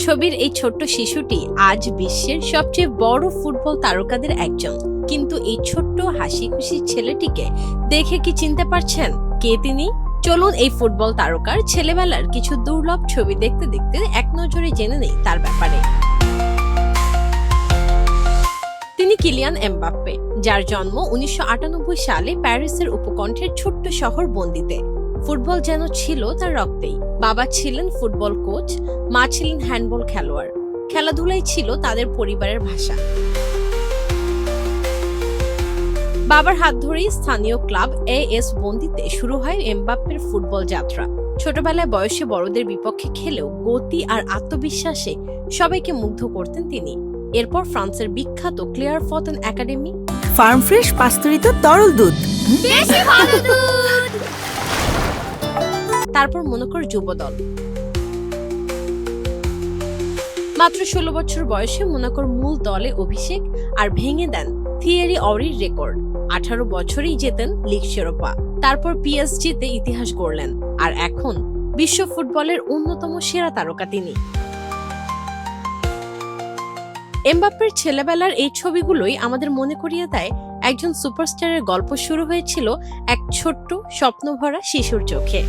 ছবির এই ছোট্ট শিশুটি আজ বিশ্বের সবচেয়ে বড় ফুটবল তারকাদের একজন। কিন্তু এই ছোট্ট হাসি খুশি ছেলেটিকে দেখে কি চিনতে পারছেন কে তিনি? চলুন এই ফুটবল তারকার ছেলেবেলার কিছু দুর্লভ ছবি দেখতে দেখতে এক নজরে জেনে নেই তার ব্যাপারে। তিনি কিলিয়ান এমবাপ্পে, যার জন্ম 1998 সালে প্যারিসের উপকণ্ঠের ছোট্ট শহর বন্দিতে। ফুটবল যেন ছিল তার রক্তেই। বাবা ছিলেন ফুটবল কোচ, মা ছিলেন হ্যান্ডবল খেলোয়াড়। খেলাধুলাই ছিল তাদের পরিবারের ভাষা। বাবার হাত ধরেই স্থানীয় ক্লাব এএস বন্দিতে শুরু হয় এমবাপ্পের ফুটবল যাত্রা। ছোটবেলায় বয়সে বড়দের বিপক্ষে খেলেও গতি আর আত্মবিশ্বাসে সবাইকে মুগ্ধ করতেন তিনি। এরপর ফ্রান্সের বিখ্যাত ক্লিয়ার ফতেন একাডেমি, ফার্ম ফ্রেশ পাস্তুরিত তরল দুধ, তারপর মনোকর যুবদল। মাত্র 16 বছর বয়সে মোনাকোর মূল দলে অভিষেক আর ভেঙে দেন থিয়েরি অরির রেকর্ড। 18 বছরেই জেতেন লিগ শিরোপা। তারপর পিএসজিতে ইতিহাস গড়লেন, আর এখন বিশ্ব ফুটবলের অন্যতম সেরা তারকা তিনি। এমবাপ্পের ছেলেবেলার এই ছবিগুলোই আমাদের মনে করিয়ে দেয় একজন সুপারস্টারের গল্প শুরু হয়েছিল এক ছোট্ট স্বপ্নভরা শিশুর চোখে।